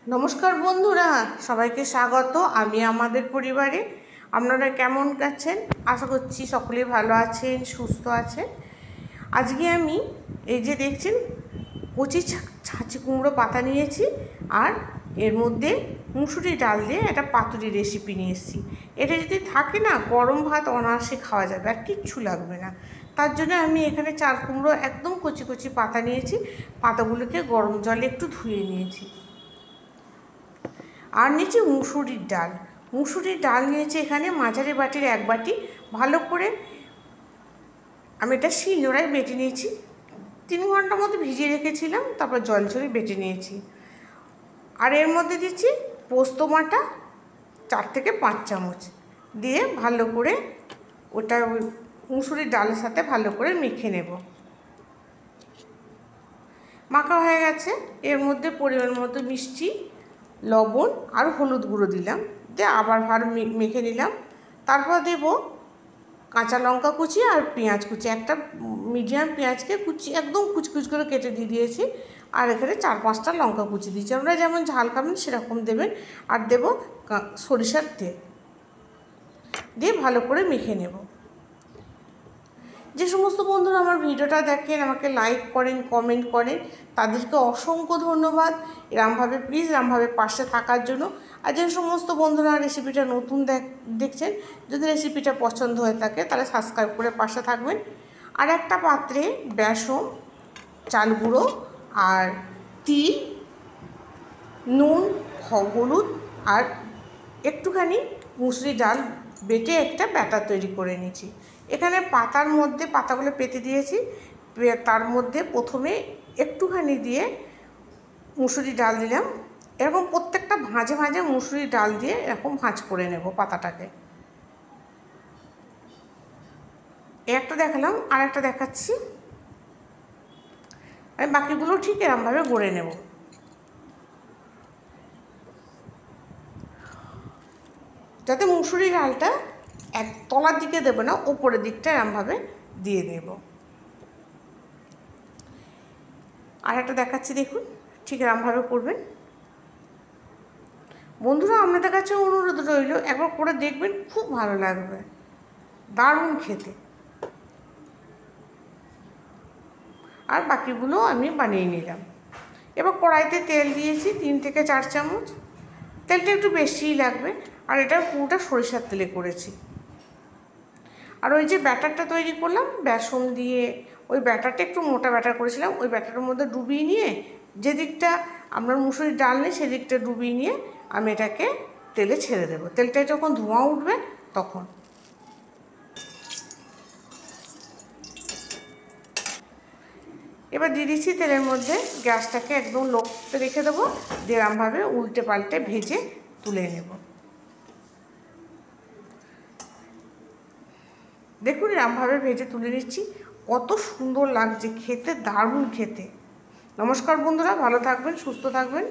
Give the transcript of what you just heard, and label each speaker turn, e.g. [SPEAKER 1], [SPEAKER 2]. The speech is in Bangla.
[SPEAKER 1] নমস্কার বন্ধুরা, সবাইকে স্বাগত। আমি আমাদের পরিবারে। আপনারা কেমন আছেন? আশা করছি সকলেই ভালো আছেন, সুস্থ আছেন। আজকে আমি এই যে দেখছেন কচি ছাঁচি কুমড়ো পাতা নিয়েছি, আর এর মধ্যে মুসুরি ডাল দিয়ে একটা পাতুরি রেসিপি নিয়ে এসেছি। এটা যদি থাকে না, গরম ভাত অনায়াসে খাওয়া যাবে, আর কিচ্ছু লাগবে না। তার জন্য আমি এখানে চাল কুমড়ো একদম কচি কচি পাতা নিয়েছি। পাতাগুলোকে গরম জলে একটু ধুয়ে নিয়েছি। আর নিচে মুসুরির ডাল। মুসুরির ডাল নিয়েছি এখানে মাঝারি বাটির 1 বাটি। ভালো করে আমি এটা শিলনোড়ায় বেটে নিয়েছি। 3 ঘন্টার মতো ভিজিয়ে রেখেছিলাম, তারপর জল ঝরে বেটে নিয়েছি। আর এর মধ্যে দিচ্ছি পোস্ত বাটা 4 থেকে 5 চামচ দিয়ে ভালো করে ওটা মুসুরির ডালের সাথে ভালো করে মেখে নেব। মাখা হয়ে গেছে। এর মধ্যে পরিমাণ মতো মিষ্টি, লবণ আর হলুদ গুঁড়ো দিলাম, দিয়ে আবার ভালো মেখে নিলাম। তারপর দেব কাঁচা লঙ্কা কুচি আর পেঁয়াজ কুচি। একটা মিডিয়াম পেঁয়াজকে কুচি একদম কুচকুচ করে কেটে দিয়ে দিয়েছি। আর এখানে 4-5টা লঙ্কা কুচি দিয়েছি। আমরা যেমন ঝাল খাবেন সেরকম দেবেন। আর দেব সরিষার তেল দিয়ে ভালো করে মেখে নেব। যে সমস্ত বন্ধুরা আমার ভিডিওটা দেখেন, আমাকে লাইক করেন, কমেন্ট করেন, তাদেরকে অসংখ্য ধন্যবাদ। এরমভাবে প্লিজ এরমভাবে পাশে থাকার জন্য। আর যে সমস্ত বন্ধুরা রেসিপিটা নতুন দেখছেন, যদি রেসিপিটা পছন্দ হয়ে থাকে তাহলে সাবস্ক্রাইব করে পাশে থাকবেন। আর একটা পাত্রে বেসন, চাল গুঁড়ো আর তিল, নুন, হলুদ আর একটুখানি মুসুরি ডাল বেটে একটা ব্যাটার তৈরি করে নিয়েছি। এখানে পাতার মধ্যে পাতাগুলো পেতে দিয়েছি। তার মধ্যে প্রথমে একটুখানি দিয়ে মুসুরি ডাল দিলাম। এরকম প্রত্যেকটা ভাঁজে ভাঁজে মুসুরি ডাল দিয়ে এরকম ভাঁজ করে নেব পাতাটাকে। একটা দেখালাম, আর একটা দেখাচ্ছি। আমি বাকিগুলো ঠিক এরকমভাবে গড়ে নেব। যাতে মুসুরি ডালটা এক তলার দিকে দেবো না, উপরের দিকটা এরমভাবে দিয়ে দেব। আর একটা দেখাচ্ছি, দেখুন ঠিক এরমভাবে করবেন। বন্ধুরা, আপনাদের কাছে অনুরোধ রইল, একবার করে দেখবেন, খুব ভালো লাগবে, দারুণ খেতে। আর বাকিগুলো আমি বানিয়ে নিলাম। এবার কড়াইতে তেল দিয়েছি 3 থেকে 4 চামচ। তেলটা একটু বেশিই লাগবে। আর এটা পুরোটা সরিষার তেলে করেছি। আর ওই যে ব্যাটারটা তৈরি করলাম বেসন দিয়ে, ওই ব্যাটারটা একটু মোটা ব্যাটার করেছিলাম, ওই ব্যাটারের মধ্যে ডুবিয়ে নিয়ে, যে দিকটা আমরা মুসুরির ডাল নেই সেদিকটা ডুবিয়ে নিয়ে আমি এটাকে তেলে ছেড়ে দেবো। তেলটা যখন ধোঁয়া উঠবে তখন। এবার দিয়ে দিচ্ছি তেলের মধ্যে, গ্যাসটাকে একদম লোতে রেখে দেবো। এরমভাবে উল্টে পাল্টে ভেজে তুলে নেব। দেখুন এরমভাবে ভেজে তুলে নিচ্ছি। কত সুন্দর লাগছে খেতে, দারুণ খেতে। নমস্কার বন্ধুরা, ভালো থাকবেন, সুস্থ থাকবেন।